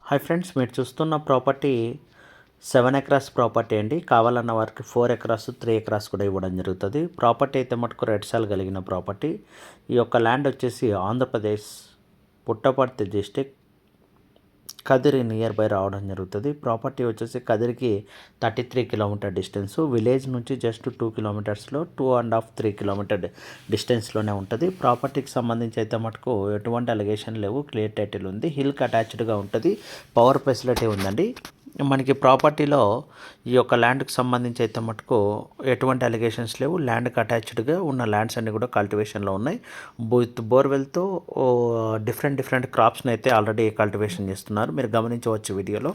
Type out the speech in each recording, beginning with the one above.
Hi friends, మీరు చూస్తున్న property 7 acres property అండి. కావాలన్న వారికి 4 ఎకరాస్ 3 ఎకరాస్ కూడా ఇవ్వడం జరుగుతుంది. ప్రాపర్టీ అయితే మటుకు రెడ్ సాల్ కలిగిన ప్రాపర్టీ. ఈ యొక్క ల్యాండ్ వచ్చేసి Andhra Pradesh Puttaparthi district Kadiri near by రావడం జరుగుతుంది. ప్రాపర్టీ వచ్చేసి కదిరికి 33 కిలోమీటర్ డిస్టెన్స్, విలేజ్ నుంచి జస్ట్ 2 కిలోమీటర్స్లో 2.5 3 కిలోమీటర్ డిస్టెన్స్లోనే ఉంటుంది. ప్రాపర్టీకి సంబంధించి అయితే మటుకు ఎటువంటి అలిగేషన్ లేవు, క్లియర్ టైటిల్ ఉంది, హిల్కి అటాచ్డ్గా ఉంటుంది, పవర్ ఫెసిలిటీ ఉందండి. మనకి ప్రాపర్టీలో ఈ యొక్క ల్యాండ్కి సంబంధించి అయితే మటుకు ఎటువంటి అలిగేషన్స్ లేవు. ల్యాండ్కి అటాచ్డ్గా ఉన్న ల్యాండ్స్ అన్నీ కూడా కల్టివేషన్లో ఉన్నాయి. విత్ బోర్వెల్తో డిఫరెంట్ క్రాప్స్ని అయితే ఆల్రెడీ కల్టివేషన్ చేస్తున్నారు, మీరు గమనించవచ్చు వీడియోలో.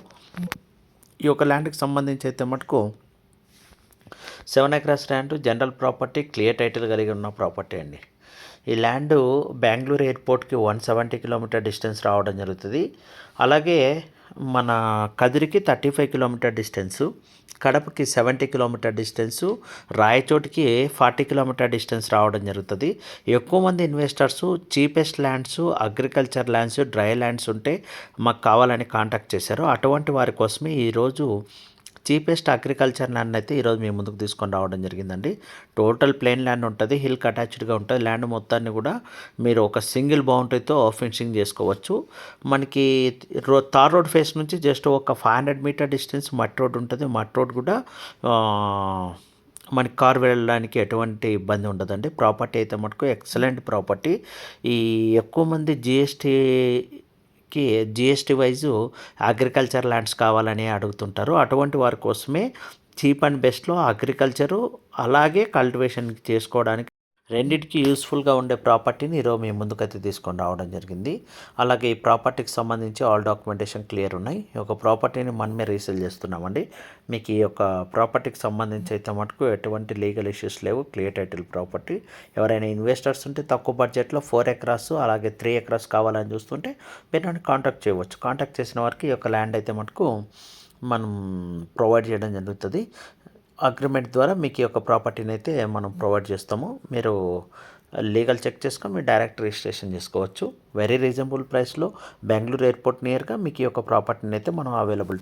ఈ యొక్క ల్యాండ్కి సంబంధించి అయితే మటుకు 7 acres land, general property, clear title కలిగి ఉన్న ప్రాపర్టీ అండి. ఈ ల్యాండ్ బెంగళూరు ఎయిర్పోర్ట్కి 170 కిలోమీటర్ డిస్టెన్స్ రావడం జరుగుతుంది. అలాగే మన కదిరికి 35 కిలోమీటర్ డిస్టెన్సు, కడపకి 70 కిలోమీటర్ డిస్టెన్సు, రాయచోటికి 40 కిలోమీటర్ డిస్టెన్స్ రావడం జరుగుతుంది. ఎక్కువ మంది investors cheapest lands, agriculture lands, dry lands ఉంటే మాకు కావాలని కాంటాక్ట్ చేశారు. అటువంటి వారి కోసమే ఈరోజు చీపెస్ట్ అగ్రికల్చర్ ల్యాండ్ అయితే ఈరోజు మేము ముందుకు తీసుకొని రావడం జరిగిందండి. టోటల్ ప్లెయిన్ ల్యాండ్ ఉంటుంది, హిల్కి అటాచ్డ్గా ఉంటుంది. ల్యాండ్ మొత్తాన్ని కూడా మీరు ఒక సింగిల్ బౌండరీతో ఫెన్సింగ్ చేసుకోవచ్చు. మనకి తార్ రోడ్ ఫేస్ నుంచి జస్ట్ ఒక 500 మీటర్ డిస్టెన్స్ మట్ రోడ్ ఉంటుంది. మట్ రోడ్ కూడా మనకి కార్ వెళ్ళడానికి ఎటువంటి ఇబ్బంది ఉండదండి. ప్రాపర్టీ అయితే మటుకు ఎక్సలెంట్ ప్రాపర్టీ. ఈ ఎక్కువ మంది జిఎస్టీ వైజు అగ్రికల్చర్ ల్యాండ్స్ కావాలని అడుగుతుంటారు. అటువంటి వారి కోసమే చీప్ అండ్ బెస్ట్లో అగ్రికల్చరు అలాగే కల్టివేషన్ చేసుకోవడానికి రెండింటికి యూస్ఫుల్గా ఉండే ప్రాపర్టీని ఈరోజు మేము ముందుకైతే తీసుకొని రావడం జరిగింది. అలాగే ఈ ప్రాపర్టీకి సంబంధించి ఆల్ డాక్యుమెంటేషన్ క్లియర్ ఉన్నాయి. ఈ యొక్క ప్రాపర్టీని మనమే రీసేల్ చేస్తున్నామండి. మీకు ఈ యొక్క ప్రాపర్టీకి సంబంధించి అయితే మటుకు ఎటువంటి లీగల్ ఇష్యూస్ లేవు, క్లియర్ టైటిల్ ప్రాపర్టీ. ఎవరైనా ఇన్వెస్టర్స్ ఉంటే తక్కువ బడ్జెట్లో 4 ఎకరాస్ అలాగే 3 ఎకరాస్ కావాలని చూస్తుంటే మీరు నన్ను కాంటాక్ట్ చేయవచ్చు. కాంటాక్ట్ చేసిన వారికి ఈ యొక్క ల్యాండ్ అయితే మటుకు మనం ప్రొవైడ్ చేయడం జరుగుతుంది. అగ్రిమెంట్ ద్వారా మీకు ఈ యొక్క ప్రాపర్టీని అయితే మనం ప్రొవైడ్ చేస్తాము. మీరు లీగల్ చెక్ చేసుకొని మీరు డైరెక్ట్ రిజిస్ట్రేషన్ చేసుకోవచ్చు. వెరీ రీజనబుల్ ప్రైస్లో బెంగళూరు ఎయిర్పోర్ట్ నియర్గా మీకు ఈ యొక్క ప్రాపర్టీని అయితే మనం అవైలబుల్